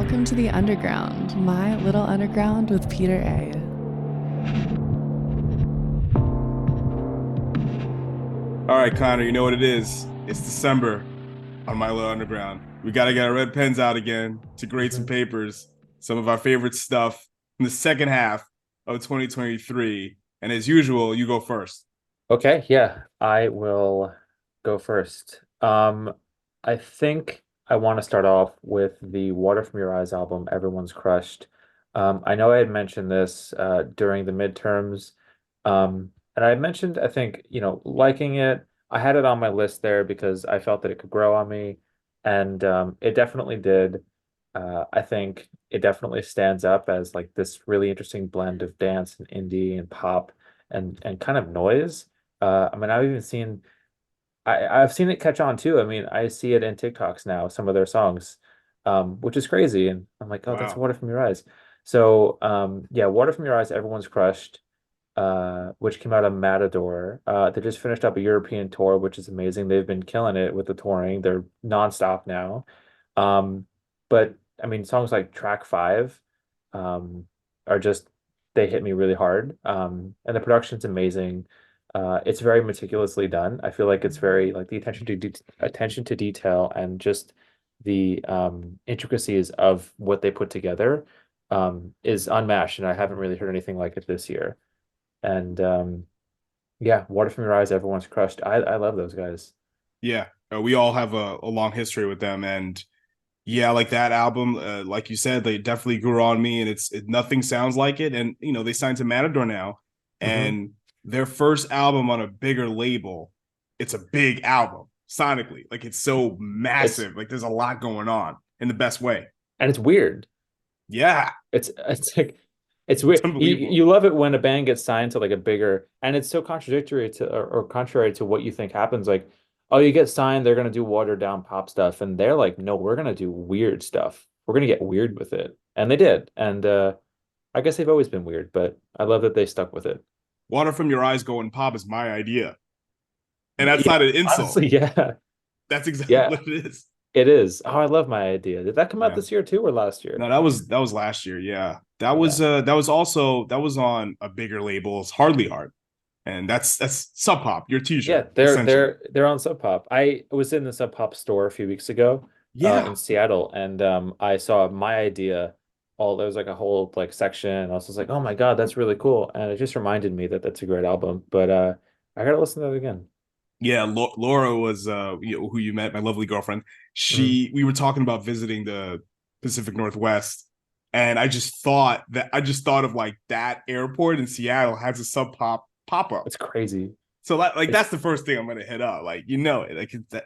Welcome to the Underground, my little underground with Peter A. All right, Connor, you know what it is. It's December on My Little Underground. We got to get our red pens out again to grade some Mhm. papers, some of our favorite stuff in the second half of 2023. And as usual, you go first. Okay, yeah, I will go first. I think I want to start off with the Water From Your Eyes album, Everyone's Crushed. I know I had mentioned this during the midterms. And I had mentioned, I think, liking it. I had it on my list there because I felt that it could grow on me, and it definitely did. I think it definitely stands up as like this really interesting blend of dance and indie and pop and kind of noise. I mean, I've seen it catch on too. I mean, I see it in TikToks now, some of their songs, which is crazy. And I'm like, oh, that's Wow. Water From Your Eyes. So yeah, Water From Your Eyes, Everyone's Crushed, which came out of Matador. They just finished up a European tour, which is amazing. They've been killing it with the touring. They're nonstop now. Um, but I mean, songs like Track Five, um, are just they hit me really hard. And the production's amazing. It's very meticulously done. I feel like it's very like the attention to detail and just the intricacies of what they put together is unmatched, and I haven't really heard anything like it this year. And yeah, Water From Your Eyes, Everyone's Crushed. I love those guys. Yeah, we all have a long history with them. And yeah, like that album, like you said, they definitely grew on me, and nothing sounds like it. And, they signed to Matador now, Hmm. and their first album on a bigger label, it's a big album sonically. Like it's so It's massive. Like there's a lot going on in the best way. and it's weird. Yeah, It's like it's it's weird. unbelievable. You love it when a band gets signed to like a bigger, and it's so contradictory to or contrary to what you think happens. Like, oh, you get signed, they're gonna do watered down pop stuff, and they're like, no, we're gonna do weird stuff. We're gonna get weird with it, and they did. And I guess they've always been weird, but I love that they stuck with it. Water from your eyes going pop is my idea. And that's Yeah, not an insult. honestly, yeah, That's exactly yeah, what it is. it is. Oh, I love my idea. Did that come out Yeah. this year too or last year? No, that was last year. Yeah. Yeah. That was on a bigger label. It's Hardly Hard. And that's Sub Pop, your Yeah, t-shirt, they're essentially. they're they're on Sub Pop. I was in the Sub Pop store a few weeks ago, Yeah. in Seattle, and I saw My Idea. All there was like a whole like section. And I was just like, oh my God, that's really cool, and it just reminded me that that's a great album. But I gotta listen to that again. Yeah, Laura was who you met, my lovely girlfriend. Mhm. We were talking about visiting the Pacific Northwest, and I just thought of like that airport in Seattle has a Sub Pop pop up. It's crazy. So like It's that's the first thing I'm gonna hit up. Like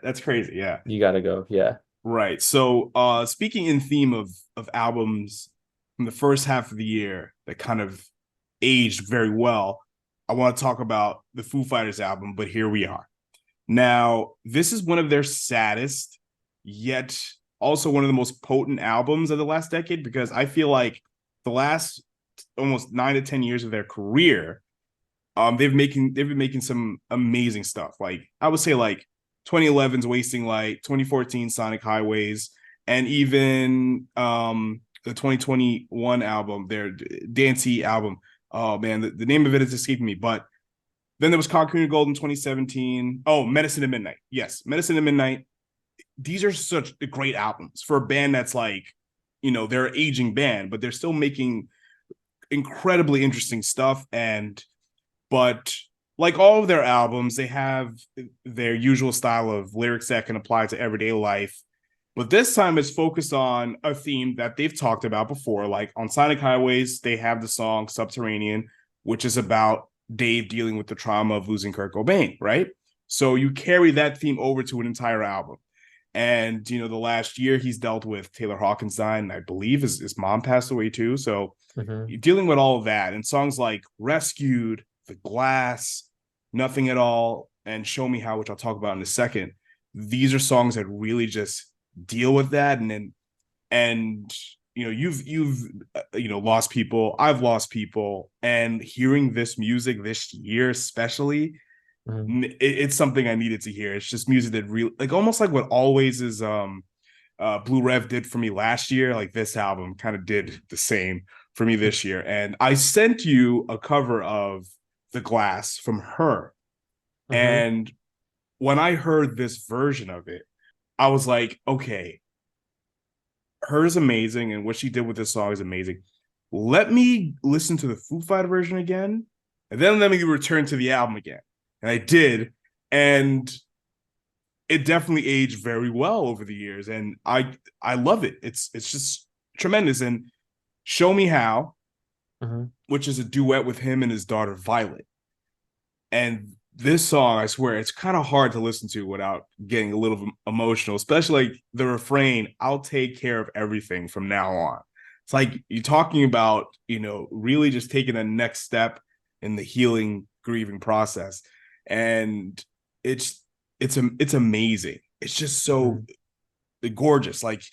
that's crazy. Yeah. You gotta go. Yeah. Right. So speaking in theme of albums from the first half of the year that kind of aged very well, I want to talk about the Foo Fighters album, but here we are. Now, this is one of their saddest, yet also one of the most potent albums of the last decade, because I feel like the last almost 9 to 10 years of their career, they've been making some amazing stuff. Like I would say like 2011's Wasting Light, 2014 Sonic Highways, and even the 2021 album, their Dancey album. Oh man, the name of it is escaping me, but then there was Concrete and Gold in 2017. Oh, Medicine at Midnight. Yes, Medicine at Midnight. These are such great albums for a band that's like, they're an aging band, but they're still making incredibly interesting stuff. But like all of their albums, they have their usual style of lyrics that can apply to everyday life. But this time it's focused on a theme that they've talked about before. Like on Sonic Highways, they have the song Subterranean, which is about Dave dealing with the trauma of losing Kurt Cobain, right? So you carry that theme over to an entire album. And the last year he's dealt with Taylor Hawkins dying. I believe his mom passed away too. So Hmm. dealing with all of that, and songs like Rescued, The Glass, Nothing at All, and Show Me How, which I'll talk about in a second. These are songs that really just deal with that. And you've lost people. I've lost people, and hearing this music this year, especially, Hmm. it's something I needed to hear. It's just music that really, like, almost like what Always is. Blue Rev did for me last year, like this album kind of did the same for me this year. And I sent you a cover of The Glass from her. Mm-hmm. And when I heard this version of it, I was like, okay, her is amazing, and what she did with this song is amazing. Let me listen to the Foo Fighter version again, and then let me return to the album again. And I did, and it definitely aged very well over the years, and I love it. It's just tremendous. And Show Me How, Mm-hmm. which is a duet with him and his daughter Violet. And this song, I swear, it's kind of hard to listen to without getting a little emotional, especially like the refrain, I'll take care of everything from now on. It's like you're talking about, really just taking the next step in the healing, grieving process. And it's it's amazing. It's just so Mm-hmm. gorgeous. Like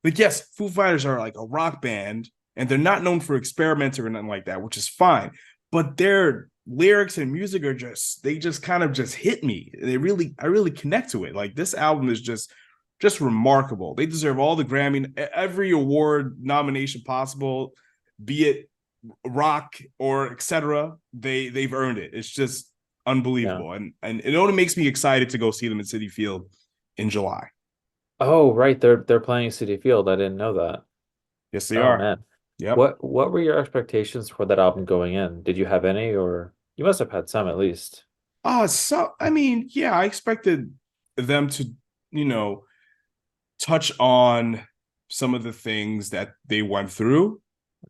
yes, Foo Fighters are like a rock band, and they're not known for experimenting or nothing like that, which is fine. But their lyrics and music are they just kind of just hit me. I really connect to it. Like this album is just remarkable. They deserve all the Grammy, every award nomination possible, be it rock or etc. They've earned it. It's just Yeah. unbelievable, and it only makes me excited to go see them at Citi Field in July. Oh, right. They're playing City Field. I didn't know that. Yes, they Oh are. man. Yep. What were your expectations for that album going in? Did you have any, or you must have had some at least? So I mean, yeah, I expected them to, you know, touch on some of the things that they went through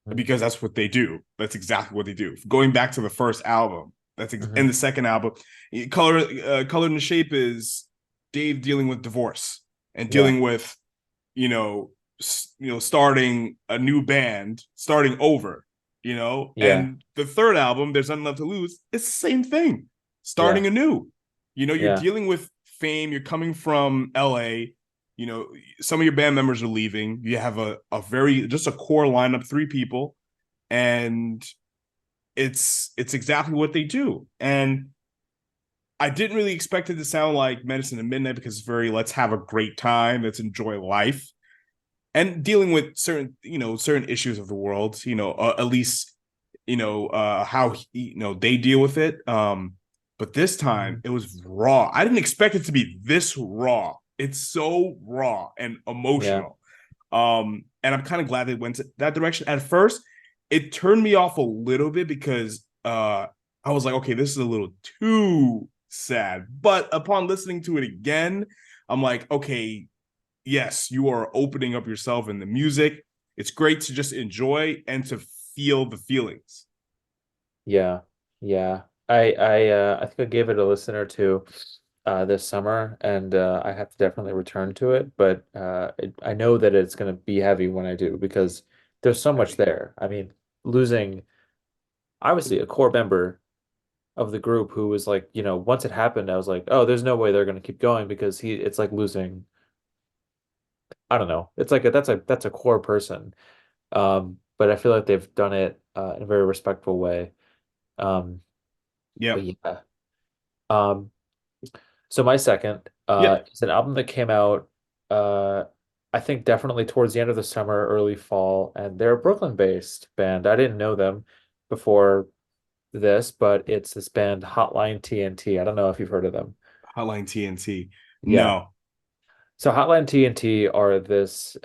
Mm-hmm. because that's what they do. That's exactly what they do. Going back to the first album, Mm-hmm. and the second album, Color in the Shape is Dave dealing with divorce and Yeah. dealing with, you know, starting a new band, starting over, Yeah. and the third album, There's Nothing Left to Lose, it's the same thing, Yeah. starting anew. You're Yeah. dealing with fame, you're coming from LA, you know, some of your band members are leaving, you have a very, just a core lineup, three people, and it's exactly what they do. And I didn't really expect it to sound like Medicine at Midnight because it's very, let's have a great time, let's enjoy life, and dealing with certain issues of the world, at least how they deal with it. But this time Mhm. it was raw. I didn't expect it to be this raw. It's so raw and Yeah. emotional. And I'm kind of glad they went that direction. At first it turned me off a little bit because I was like, okay, this is a little too sad. But upon listening to it again, I'm like, okay, yes, you are opening up yourself in the music. It's great to just enjoy and to feel the feelings. Yeah. Yeah. I think I gave it a listen or two this summer, and I have to definitely return to it, but I know that it's going to be heavy when I do because there's so much Heavy. there. I mean, losing obviously a core member of the group who was like, once it happened, I was like, oh, there's no way they're going to keep going because it's like losing, I don't know. It's like that's a core person. But I feel like they've done it in a very respectful way. Um, but Yep. yeah. Um, so my second Yeah. is an album that came out uh I think definitely towards the end of the summer, early fall, and they're a Brooklyn-based band. I didn't know them before this, but it's this band Hotline TNT. I don't know if you've heard of them. Hotline TNT. Yeah. No. So Hotline TNT are this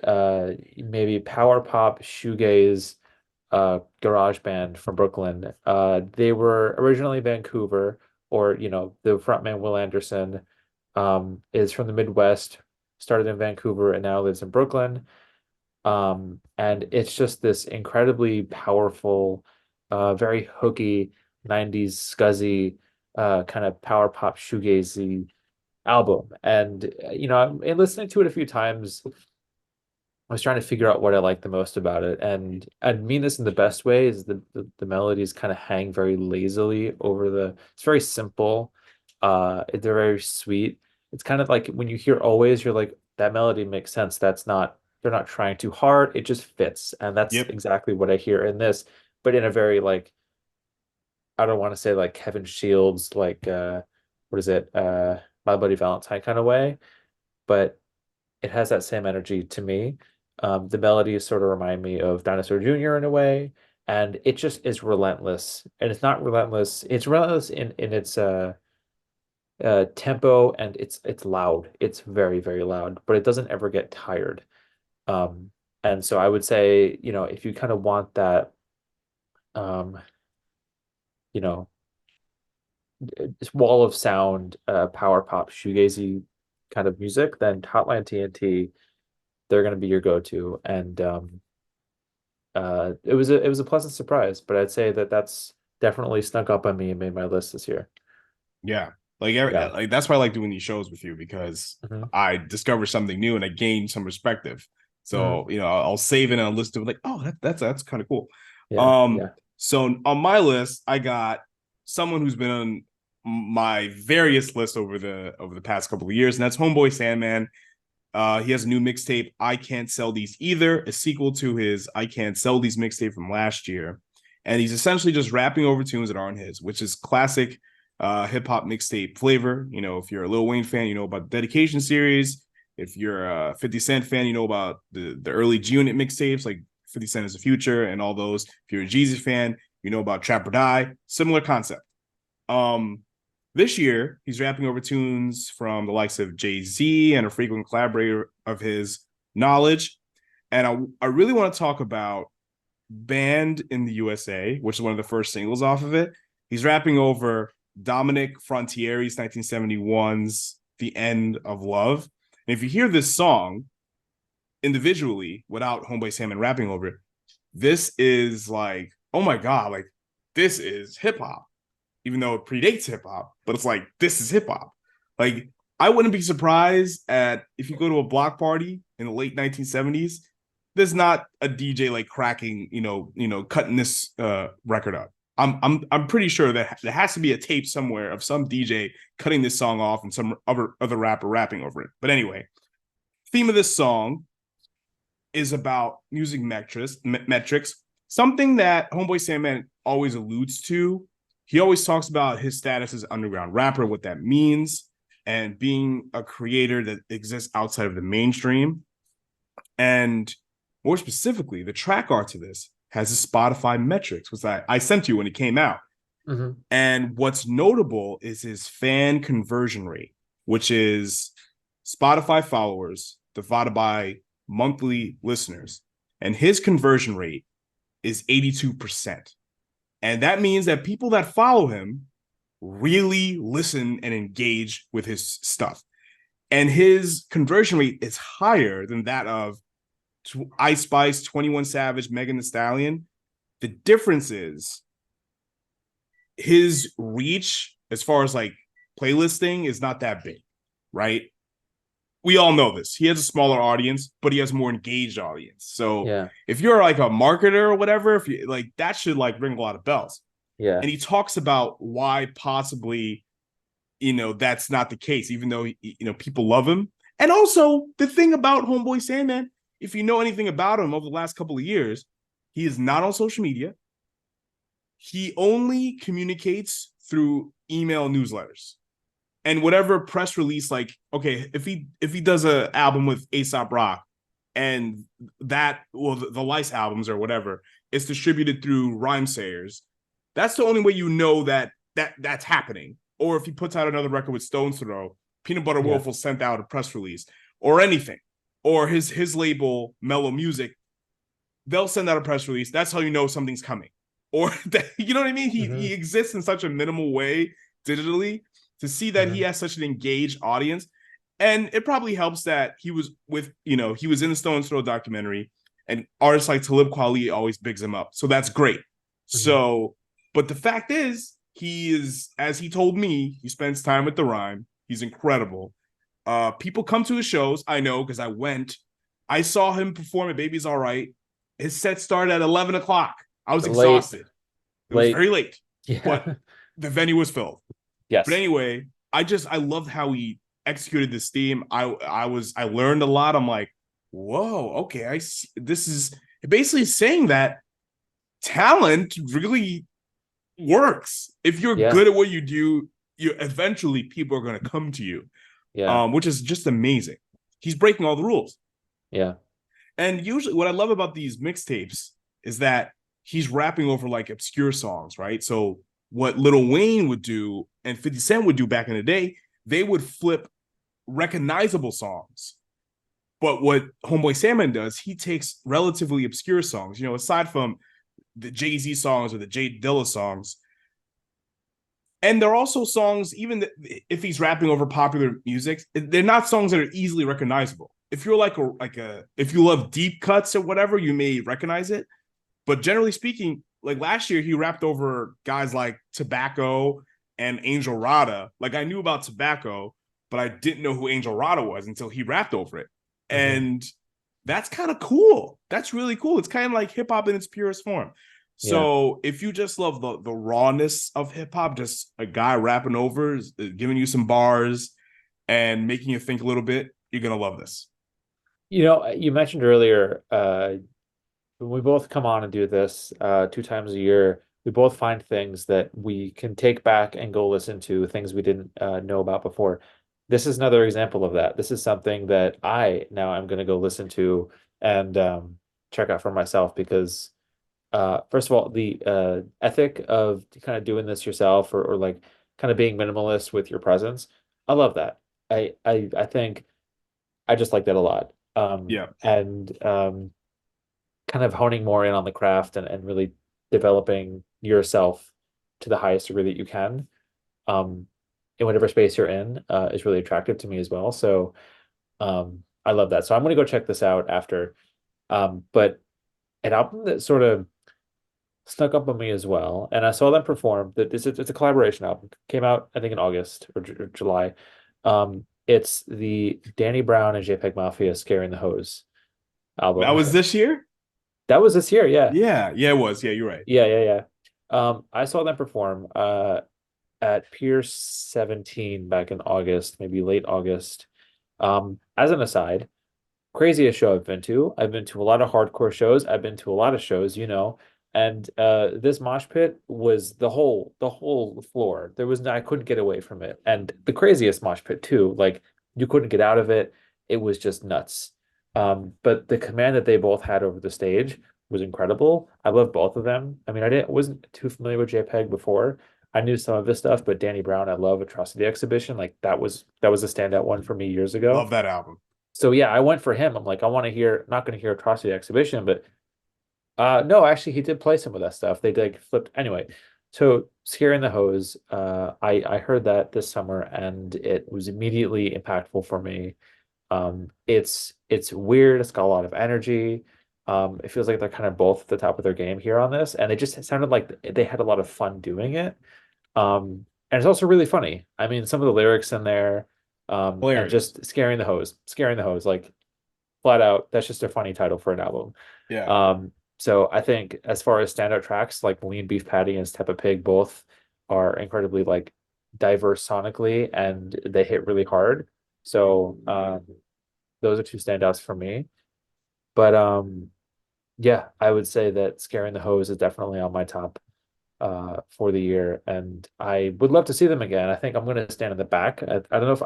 maybe power pop shoegaze garage band from Brooklyn. They were originally Vancouver, or the frontman Will Anderson is from the Midwest, started in Vancouver and now lives in Brooklyn. And it's just this incredibly powerful, very hooky 90s scuzzy kind of power pop shoegazy album. And in listening to it a few times, I was trying to figure out what I like the most about it, and I mean this in the best way. Is the melodies kind of hang very lazily over the. It's very simple. They're very sweet. It's kind of like when you hear Always, you're like, that melody makes sense. That's not, they're not trying too hard. It just fits, and that's Yep. exactly what I hear in this, but in a very like, I don't want to say like Kevin Shields, like what is it? My Bloody Valentine kind of way, but it has that same energy to me. The melodies sort of remind me of Dinosaur Jr. in a way, and it just is relentless. And it's not relentless. It's relentless in its tempo, and it's loud. It's very, very loud, but it doesn't ever get tired. And so I would say, if you kind of want that, um, you know, this wall of sound, power pop, shoegazy kind of music, then Hotline TNT, they're going to be your go-to. And it was a pleasant surprise, but I'd say that that's definitely snuck up on me and made my list this year. Yeah. Yeah. Like that's why I like doing these shows with you, because Mhm. I discover something new and I gain some perspective. Mhm. So, I'll save it on a list of like, oh, that's kind of cool. Yeah. Um, Yeah. so on my list, I got someone who's been on my various lists over the past couple of years, and that's Homeboy Sandman. He has a new mixtape, I Can't Sell These Either, a sequel to his I Can't Sell These mixtape from last year. And he's essentially just rapping over tunes that aren't his, which is classic hip hop mixtape flavor. If you're a Lil Wayne fan, you know about the Dedication series. If you're a 50 Cent fan, you know about the early G Unit mixtapes like 50 Cent is the Future and all those. If you're a Jeezy fan, you know about Trap or Die. Similar concept. Um, this year, he's rapping over tunes from the likes of Jay-Z and a frequent collaborator of his, Knowledge. And I really want to talk about Banned in the USA, which is one of the first singles off of it. He's rapping over Dominic Frontieri's 1971's The End of Love. And if you hear this song individually without Homeboy Sandman rapping over it, this is like, oh my God, like this is hip hop, even though it predates hip hop, but it's like, this is hip hop. Like, I wouldn't be surprised at if you go to a block party in the late 1970s, there's not a DJ like cracking, cutting this record up. I'm pretty sure that there has to be a tape somewhere of some DJ cutting this song off and some other rapper rapping over it. But anyway, theme of this song is about music metrics, something that Homeboy Sandman always alludes to. He always talks about his status as an underground rapper, what that means, and being a creator that exists outside of the mainstream. And more specifically, the track art to this has the Spotify metrics, which I sent you when it came out. Mhm. And what's notable is his fan conversion rate, which is Spotify followers divided by monthly listeners. And his conversion rate is 82%. And that means that people that follow him really listen and engage with his stuff. And his conversion rate is higher than that of Ice Spice, 21 Savage, Megan Thee Stallion. The difference is his reach as far as like playlisting is not that big, right? We all know this. He has a smaller audience, but he has a more engaged audience. So Yeah. if you're like a marketer or whatever, if you like, that should like ring a lot of bells. Yeah. And he talks about why possibly, that's not the case, even though, people love him. And also the thing about Homeboy Sandman, if you know anything about him over the last couple of years, he is not on social media. He only communicates through email newsletters and whatever press release. Like, okay, if he does an album with A$AP Rock and that, well, the Lice albums or whatever, it's distributed through Rhymesayers, that's the only way you know that's happening. Or if he puts out another record with Stone's Throw, Peanut Butter Yeah. Wolf will send out a press release or anything. Or his label, Mellow Music, they'll send out a press release. That's how you know something's coming. Or that, you know what I mean? He exists in such a minimal way digitally to see that he has such an engaged audience. And it probably helps that he was he was in the Stone's Throw documentary, and artists like Talib Kweli always bigs him up. So that's great. So, but the fact is, he is, as he told me, he spends time with the Rhyme. He's incredible. People come to his shows. I know because I went. I saw him perform at Baby's All Right. His set started at 11 o'clock. I was exhausted. It was very late, Yeah. but the venue was filled. Yes. But anyway, I loved how he executed this theme. I learned a lot. I'm like, whoa, okay, I see. This is basically saying that talent really works. If you're good at what you do, you eventually people are going to come to you. Yeah. Which is just amazing. he's breaking all the rules. Yeah. And usually what I love about these mixtapes is that he's rapping over like obscure songs, right? So what Lil Wayne would do and 50 Cent would do back in the day, they would flip recognizable songs. But what Homeboy Sandman does, he takes relatively obscure songs, aside from the Jay-Z songs or the Jay Dilla songs. And they're also songs, even if he's rapping over popular music, they're not songs that are easily recognizable. If you're if you love deep cuts or whatever, you may recognize it. But generally speaking, like last year, he rapped over guys like Tobacco and Angel Rada. Like I knew about Tobacco, but I didn't know who Angel Rada was until he rapped over it. Mm-hmm. And that's kind of cool. That's really cool. It's kind of like hip hop in its purest form. So if you just love the rawness of hip hop, just a guy rapping over, giving you some bars and making you think a little bit, you're going to love this. You mentioned earlier, when we both come on and do this 2 times a year, we both find things that we can take back and go listen to, things we didn't know about before. This is another example of that. This is something that I now am going to go listen to and check out for myself because first of all, the ethic of kind of doing this yourself or like kind of being minimalist with your presence, I love that. I think I just like that a lot. And kind of honing more in on the craft and really developing yourself to the highest degree that you can in whatever space you're in is really attractive to me as well. So I love that. So I'm going to go check this out after. But an album that sort of snuck up on me as well, and I saw them perform. That it's a collaboration album. Came out I think in August or July. It's the Danny Brown and JPEGMAFIA "Scaring the Hose" album. That was this year? That was this year, yeah. Yeah, it was. Yeah, you're right. Yeah. I saw them perform at Pier 17 back in August, maybe late August. As an aside, craziest show I've been to. I've been to a lot of hardcore shows. I've been to a lot of shows, and this mosh pit was the whole floor. I couldn't get away from it. And the craziest mosh pit too, like you couldn't get out of it. It was just nuts. But the command that they both had over the stage was incredible. I love both of them. I mean, wasn't too familiar with JPEG before. I knew some of his stuff, but Danny Brown, I love Atrocity Exhibition. Like that was a standout one for me years ago. Love that album. So yeah, I went for him. I'm like, not going to hear Atrocity Exhibition, but no, actually he did play some of that stuff. They did flipped anyway. So Scaring the Hose, I heard that this summer and it was immediately impactful for me. It's weird, it's got a lot of energy. It feels like they're kind of both at the top of their game here on this, and it sounded like they had a lot of fun doing it. And it's also really funny. I mean, some of the lyrics in there, and just scaring the hose, like flat out, that's just a funny title for an album. Yeah. So I think as far as standout tracks, like Lean Beef Patty and Steppa Pig both are incredibly like diverse sonically and they hit really hard. So those are two standouts for me. But yeah, I would say that Scaring the Hose is definitely on my top for the year, and I would love to see them again. I think I'm going to stand in the back. I don't know if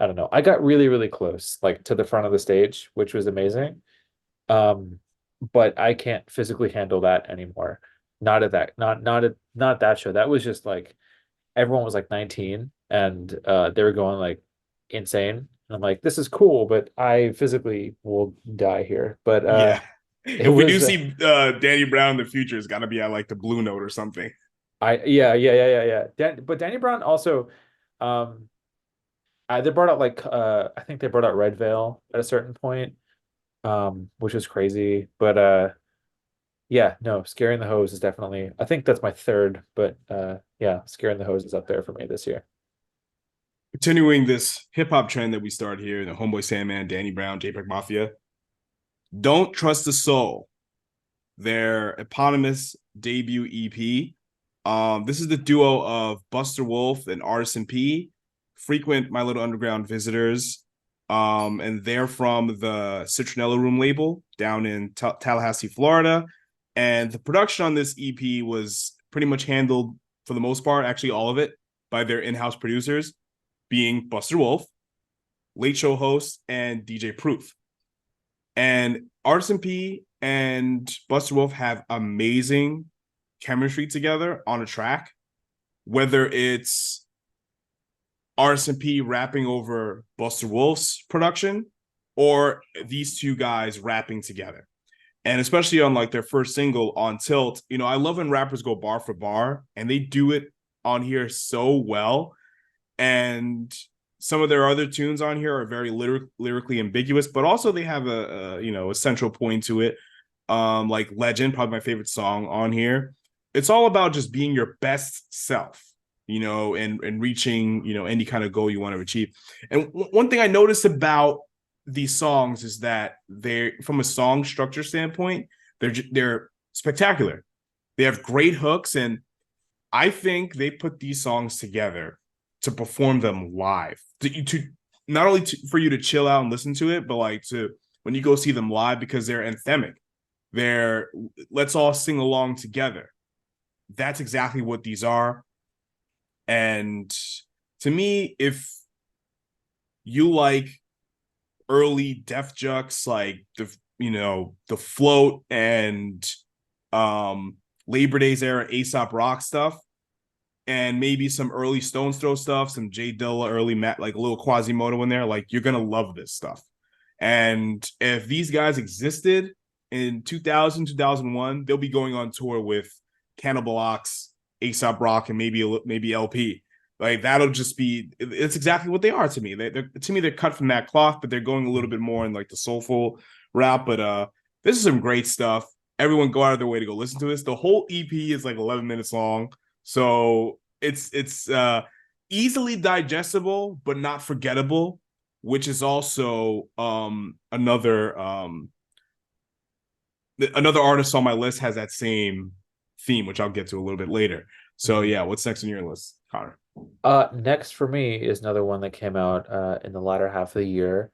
I don't know. I got really, really close, like to the front of the stage, which was amazing. But I can't physically handle that anymore. Not at that show. That was just like everyone was like 19 and they were going like insane. And I'm like, this is cool, but I physically will die here. But yeah. If we do see Danny Brown in the future, it's got to be at like the Blue Note or something. Yeah. But Danny Brown also, they brought out like I think they brought out Red Veil at a certain point, which was crazy. But yeah, no, Scaring the Hose is definitely. I think that's my third, but yeah, Scaring the Hose is up there for me this year. Continuing this hip hop trend that we started here, the Homeboy Sandman, Danny Brown, JPEGMAFIA. Don't Trust the Soul, their eponymous debut EP. This is the duo of Buster Wolf and Artisan P, frequent My Little Underground visitors. And they're from the Citronella Room label down in Tallahassee, Florida. And the production on this EP was pretty much handled, for the most part, actually all of it, by their in-house producers, being Buster Wolf, Late Show host, and DJ Proof. And Artisan P and Buster Wolf have amazing chemistry together on a track, whether it's Artisan P rapping over Buster Wolf's production or these two guys rapping together. And especially on like their first single on Tilt, you know, I love when rappers go bar for bar, and they do it on here so well. And some of their other tunes on here are very lyrically ambiguous, but also they have a central point to it. Like Legend, probably my favorite song on here. It's all about just being your best self, you know, and reaching, you know, any kind of goal you want to achieve. And one thing I noticed about these songs is that they're, from a song structure standpoint, they're spectacular. They have great hooks, and I think they put these songs together to perform them live, to not only for you to chill out and listen to it, but like to when you go see them live, because they're anthemic. They're let's all sing along together. That's exactly what these are. And to me, if you like early Def Jux, like the Float and Labor Days era Aesop Rock stuff, and maybe some early Stones Throw stuff, some J Dilla, early Matt, like a little Quasimodo in there, like you're gonna love this stuff. And if these guys existed in 2000, 2001, they'll be going on tour with Cannibal Ox, Aesop Rock, and maybe LP. Like that'll just be, it's exactly what they are to me. They're cut from that cloth, but they're going a little bit more in like the soulful rap. But this is some great stuff. Everyone go out of their way to go listen to this. The whole EP is like 11 minutes long. So it's easily digestible, but not forgettable, which is also another artist on my list has that same theme, which I'll get to a little bit later. So yeah, what's next on your list, Connor? Next for me is another one that came out in the latter half of the year.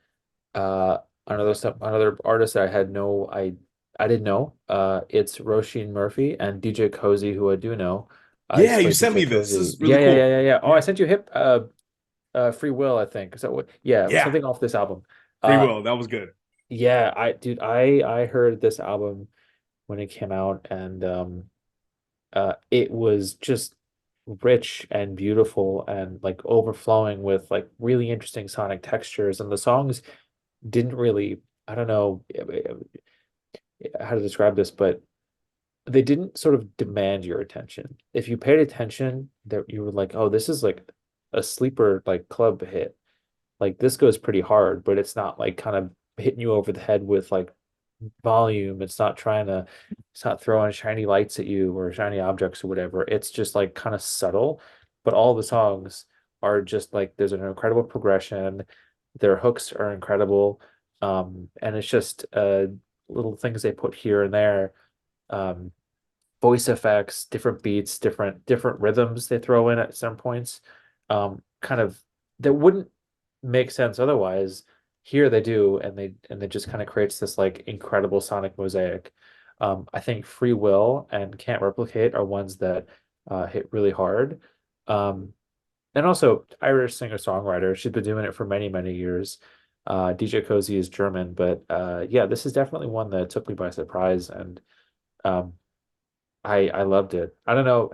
Another artist that I didn't know. It's Roisin Murphy and DJ Koze, who I do know. I Yeah, used to you play sent DJ me this. Koze. This is really cool. Yeah. Oh, Yeah. I sent you Hip Free Will, I think. Is that what? Yeah, Yeah, something off this album. Free Uh Will. That was good. yeah, I heard this album when it came out, and it was just rich and beautiful and like overflowing with like really interesting sonic textures, and the songs didn't really, I don't know how to describe this, but they didn't sort of demand your attention. If you paid attention, that you were like, oh, this is like a sleeper like club hit. Like this goes pretty hard, but it's not like kind of hitting you over the head with like volume. It's not throwing shiny lights at you or shiny objects or whatever. It's just like kind of subtle, but all the songs are just like there's an incredible progression. Their hooks are incredible. And it's just little things they put here and there. Um, Voice effects, different beats, different rhythms they throw in at some points. Kind of that wouldn't make sense otherwise. Here they do, and they just kind of creates this like incredible sonic mosaic. I think Free Will and Can't Replicate are ones that hit really hard. Um, and also Irish singer-songwriter. She's been doing it for many, many years. DJ Koze is German, but yeah, this is definitely one that took me by surprise, and um, I loved it. I don't know.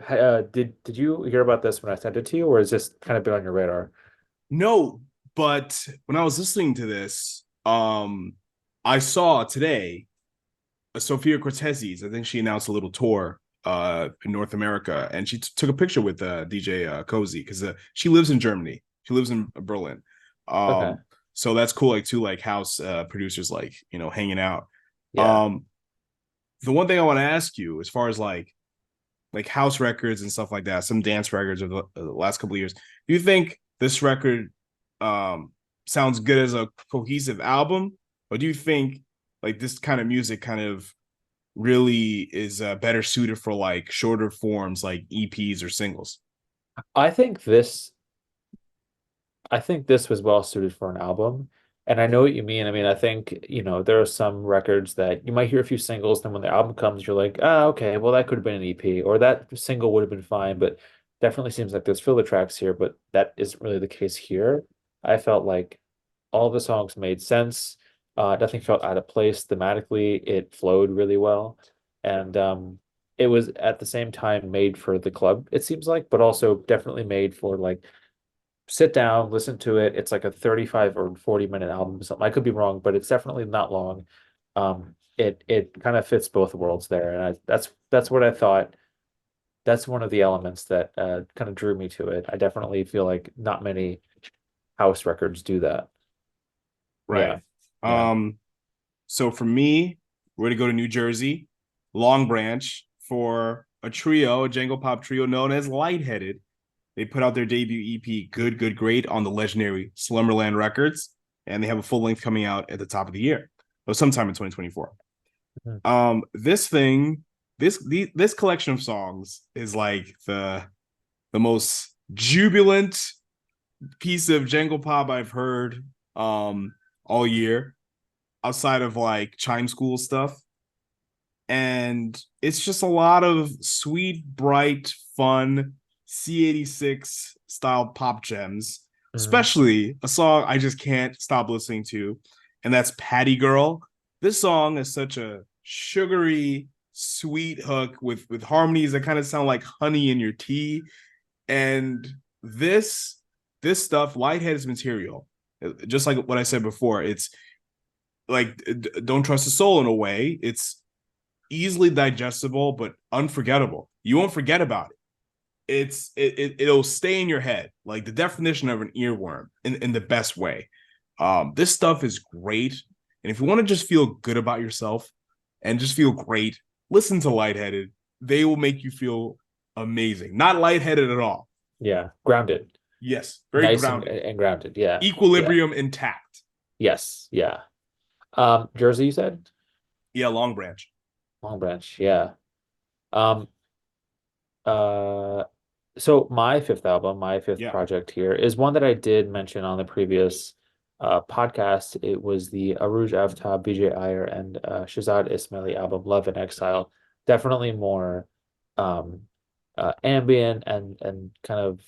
Did you hear about this when I sent it to you, or is this kind of been on your radar? No, but when I was listening to this, I saw today Sophia Cortez's. I think she announced a little tour in North America, and she took a picture with DJ Koze, because she lives in Germany. She lives in Berlin. Okay. So that's cool. Like two like house producers, like, you know, hanging out. Yeah. Um, the one thing I want to ask you, as far as like house records and stuff like that, some dance records of the last couple of years, do you think this record sounds good as a cohesive album, or do you think like this kind of music kind of really is better suited for like shorter forms like EPs or singles? I think this I think this was well suited for an album. And I know what you mean. I mean, I think, there are some records that you might hear a few singles, then when the album comes, you're like, ah, okay, well, that could have been an EP, or that single would have been fine, but definitely seems like there's filler tracks here, but that isn't really the case here. I felt like all the songs made sense. Nothing felt out of place thematically. It flowed really well, and it was at the same time made for the club, it seems like, but also definitely made for like sit down, listen to it. It's like a 35 or 40-minute album or something. I could be wrong, but it's definitely not long. It kind of fits both worlds there, and that's what I thought. That's one of the elements that kind of drew me to it. I definitely feel like not many house records do that. Right. Yeah. Yeah. So for me, we're gonna go to New Jersey, Long Branch, for a trio, a jangle pop trio known as Lightheaded. They put out their debut EP, Good, Good, Great, on the legendary Slumberland Records, and they have a full length coming out at the top of the year, or sometime in 2024. Mhm. This collection of songs is like the most jubilant piece of jangle pop I've heard all year, outside of like Chime School stuff. And it's just a lot of sweet, bright, fun C86 style pop gems, Mhm. especially a song I just can't stop listening to, and that's Patty Girl. This song is such a sugary, sweet hook with harmonies that kind of sound like honey in your tea. And this this stuff, Lightheaded's material, just like what I said before, it's like Don't Trust the Soul in a way. It's easily digestible but unforgettable. You won't forget about it. It'll stay in your head, like the definition of an earworm in the best way. This stuff is great, and if you want to just feel good about yourself and just feel great, listen to Lightheaded. They will make you feel amazing. Not lightheaded at all. Yeah. Grounded. Yes, very Nice grounded. and grounded. Yeah. Yeah. Equilibrium intact. Yes. Yeah. Jersey, you said? Yeah, Long Branch. Long Branch. Yeah. Um, uh, so my fifth album, my fifth Yeah. project here is one that I did mention on the previous podcast. It was the Aruj Aftab, BJ Iyer, and Shazad Ismaili album, Love in Exile. Definitely more um ambient and kind of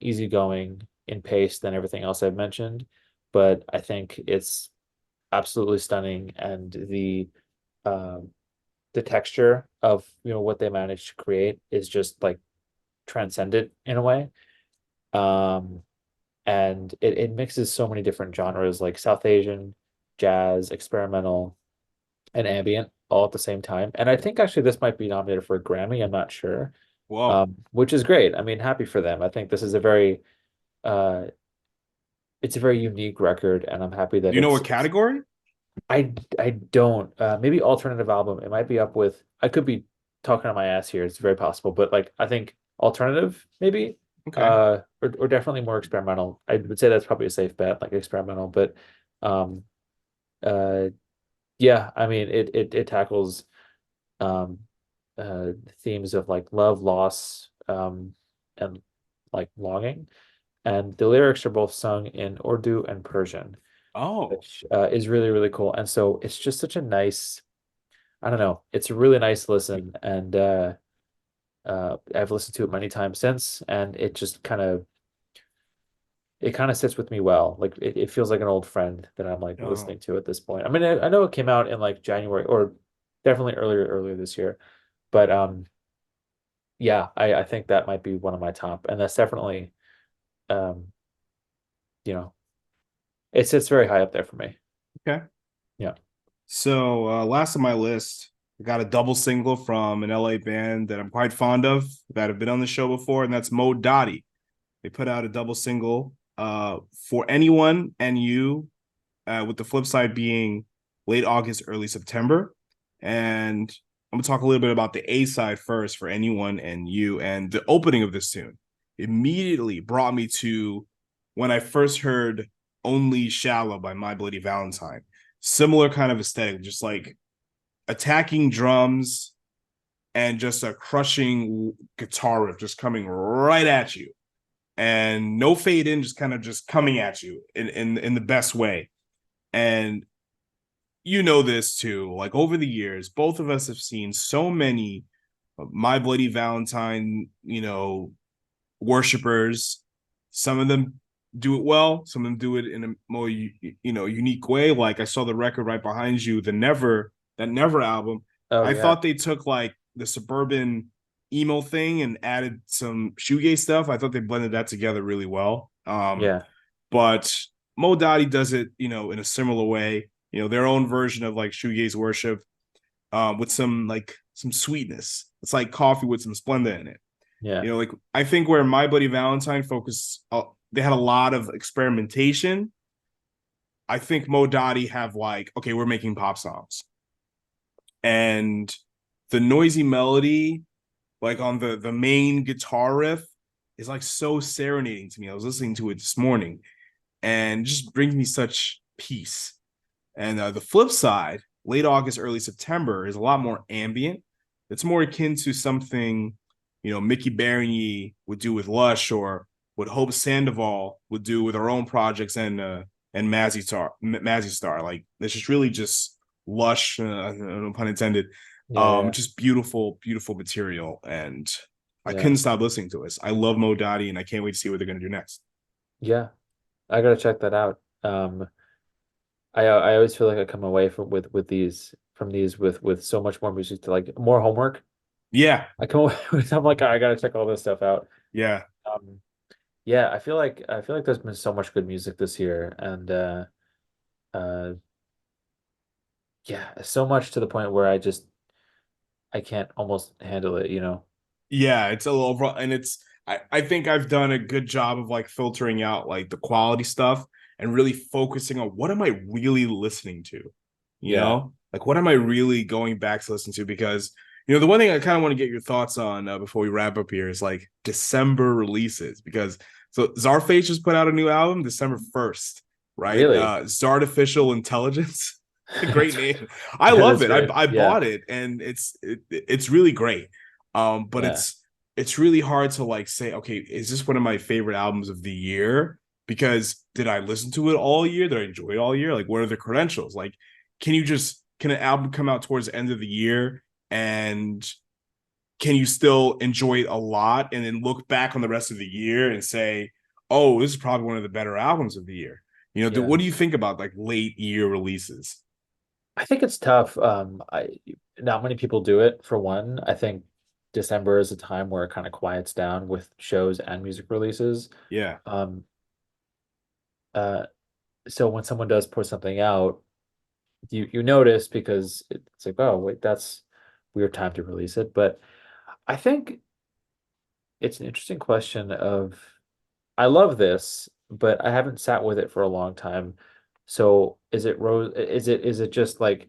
easygoing in pace than everything else I've mentioned. But I think it's absolutely stunning, and um the texture of what they managed to create is just like transcendent in a way. Um, and it mixes so many different genres like South Asian, jazz, experimental, and ambient all at the same time. And I think actually this might be nominated for a Grammy. I'm not sure. Whoa. Which is great. I mean, happy for them. I think this is a very uh it's a very unique record, and I'm happy Do that you know it's what category? I don't maybe alternative album. It might be up with I could be talking on my ass here. It's very possible, but like I think alternative maybe Okay. or definitely more experimental. I would say that's probably a safe bet, like experimental, but um uh yeah, I mean it tackles um themes of like love, loss, and like longing. And the lyrics are both sung in Urdu and Persian, Oh, which is really, really cool. And so it's just such a nice, I don't know, it's a really nice listen. And I've listened to it many times since, and it kind of sits with me well. Like it feels like an old friend that I'm like no. listening to at this point. I mean, I know it came out in like January or definitely earlier this year, but yeah, I think that might be one of my top, and that's definitely um, you know, it sits very high up there for me. Okay. Yeah. So last on my list, I got a double single from an LA band that I'm quite fond of, that have been on the show before, and that's Mo Dottie. They put out a double single for Anyone and You, with the flip side being late August, early September. And I'm gonna talk a little bit about the A side first for Anyone and You. And the opening of this tune immediately brought me to when I first heard Only Shallow by My Bloody Valentine. Similar kind of aesthetic, just like attacking drums and just a crushing guitar riff just coming right at you, and no fade in, just kind of just coming at you in the best way. And you know this too, like over the years, both of us have seen so many My Bloody Valentine, worshipers, some of them do it well. Some of them do it in a more unique way. Like I saw the record right behind you, that Never album. Oh I yeah. thought they took like the suburban emo thing and added some shoegaze stuff. I thought they blended that together really well. Yeah. But Mo Dottie does it, in a similar way. Their own version of like shoegaze worship, with some sweetness. It's like coffee with some Splenda in it. Yeah. Like I think where My Buddy Valentine focused, they had a lot of experimentation. I think Mo Dottie have like, okay, we're making pop songs, and the noisy melody, like on the main guitar riff, is like so serenading to me. I was listening to it this morning, and just brings me such peace. And the flip side, late August, early September, is a lot more ambient. It's more akin to something, Mickey Bernier would do with Lush, or what Hope Sandoval would do with her own projects, and Mazzy Star. Like it's just really just lush, no pun intended. Yeah. Yeah. Just beautiful, beautiful material, and I Yeah. couldn't stop listening to it. I love Mo Dottie, and I can't wait to see what they're gonna do next. Yeah. I gotta check that out. I always feel like I come away with these from these with so much more music to like more homework. Yeah, I come away with I'm like I gotta check all this stuff out. yeah. Um, yeah, I feel like there's been so much good music this year, and uh, yeah, so much to the point where I can't almost handle it, you know? Yeah, it's a little and I think I've done a good job of like filtering out like the quality stuff and really focusing on what am I really listening to? Yeah, Like what am I really going back to listen to? Because the one thing I kind of want to get your thoughts on, before we wrap up here, is like December releases, because so Czarface just put out a new album December 1st, right? really. Artificial Intelligence. A great That's name. I that love is it. great. I Yeah, bought it, and it's really great. But yeah, it's really hard to like say, okay, is this one of my favorite albums of the year? Because did I listen to it all year? Did I enjoy it all year? Like, what are the credentials? Like, can an album come out towards the end of the year, and can you still enjoy it a lot and then look back on the rest of the year and say, oh, this is probably one of the better albums of the year? yeah. What do you think about like late year releases? I think it's tough. Not many people do it for one. I think December is a time where it kind of quiets down with shows and music releases. Yeah. Um, uh, so when someone does put something out, you notice because it's like, oh, wait, that's weird time to release it. But I think it's an interesting question of I love this, but I haven't sat with it for a long time. So is it rose is it just like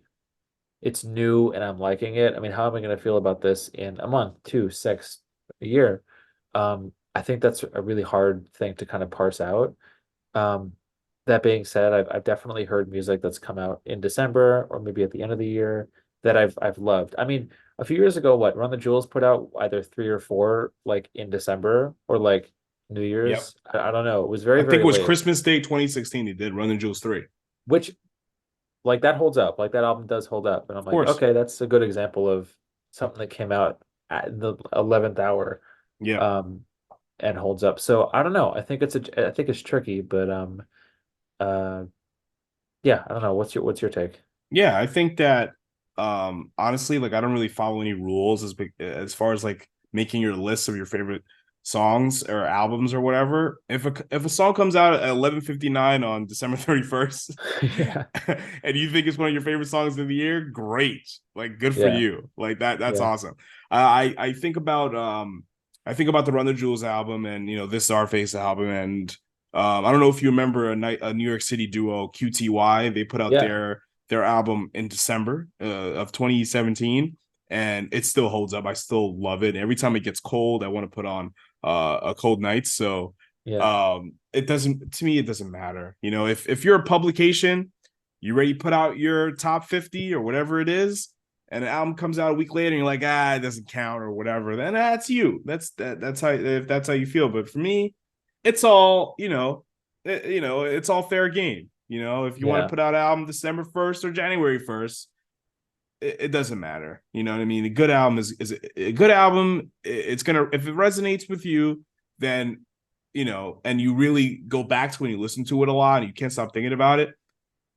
it's new and I'm liking it? I mean, how am I going to feel about this in a month, two, six, a year? I think that's a really hard thing to kind of parse out. Um, that being said, I've definitely heard music that's come out in December or maybe at the end of the year that I've loved. I mean, a few years ago, what Run the Jewels put out either three or four like in December or like New Yep. Year's. I don't know. It was very, I think very it was late, Christmas Day 2016. They did Run the Jewels 3. which like that holds up. Like that album does hold up. And I'm Of like, course. okay, that's a good example of something that came out at the 11th hour. Yeah. Um, and holds up. So I don't know. I think it's tricky, but uh yeah, I don't know. What's your take? Yeah, I think that, honestly, like I don't really follow any rules as far as like making your list of your favorite songs or albums or whatever. If a song comes out at 11:59 on December 31st Yeah. and you think it's one of your favorite songs of the year, great. Like good for Yeah. you. Like that's Yeah. awesome. I think about the Run the Jewels album, and this Czarface album, and I don't know if you remember a New York City duo, QTY. They put out Yeah. their album in December, of 2017, and it still holds up. I still love it. Every time it gets cold, I want to put on a Cold Night. So Yeah. it doesn't, to me, it doesn't matter. If you're a publication, you ready to put out your top 50 or whatever it is, and an album comes out a week later and you're like, it doesn't count or whatever, then that's you. That's how, if that's how you feel. But for me, it's all, it's all fair game. If you want to Yeah. put out an album December 1st or January 1st, it doesn't matter. You know what I mean? A good album is a good album. It's gonna, if it resonates with you, then and you really go back to when you listen to it a lot and you can't stop thinking about it,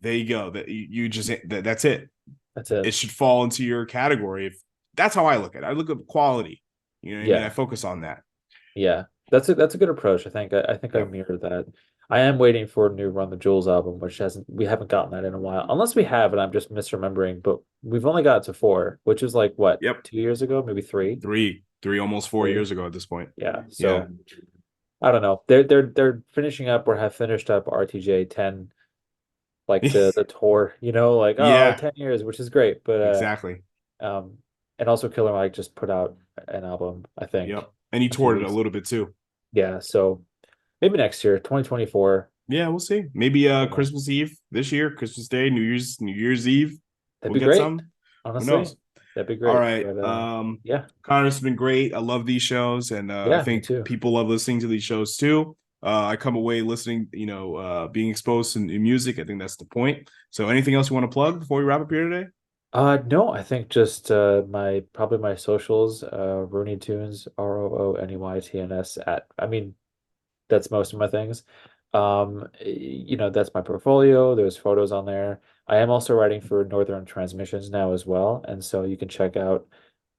there you go. That you just that's it. That's it. It should fall into your category. If that's how I look at it. I look at quality. You know what I mean? I Yeah. focus on that. Yeah. That's a good approach. I think I Yep. mirror that. I am waiting for a new Run the Jewels album, which hasn't we haven't gotten that in a while. Unless we have, and I'm just misremembering, but we've only got to four, which is like what, Yep. 2 years ago, maybe three? Three, almost 4 years Three. ago at this point. Yeah. Yeah. So I don't know. They're finishing up or have finished up RTJ 10, like the tour, like oh Yeah, 10 years, which is great. But exactly. um and also Killer Mike just put out an album, I think, Yep. And he a few toured it a weeks. little bit too. Yeah, so maybe next year, 2024. Yeah, we'll see. Maybe I don't know. Christmas Eve this year, Christmas Day, New Year's Eve. That'd We'll be get great. some. Who Honestly, knows? that'd be All great. right. But yeah, Connor, it's been great. I love these shows, and I yeah, me think too. people love listening to these shows too. I come away listening, being exposed to new music. I think that's the point. So anything else you want to plug before we wrap up here today? No, I think just my probably my socials, Rooney Tunes, ROONEYTNS at I mean, that's most of my things. That's my portfolio. There's photos on there. I am also writing for Northern Transmissions now as well, and so you can check out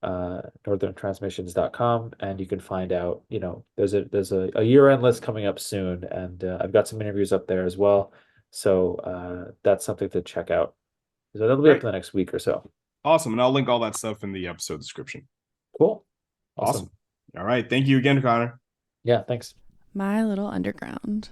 northerntransmissions.com, and you can find out, there's a year-end list coming up soon, and I've got some interviews up there as well. So that's something to check out. So that'll be up Great. in the next week or so. Awesome. And I'll link all that stuff in the episode description. Cool. Awesome. Awesome. All right. Thank you again, Connor. Yeah, thanks. My little underground.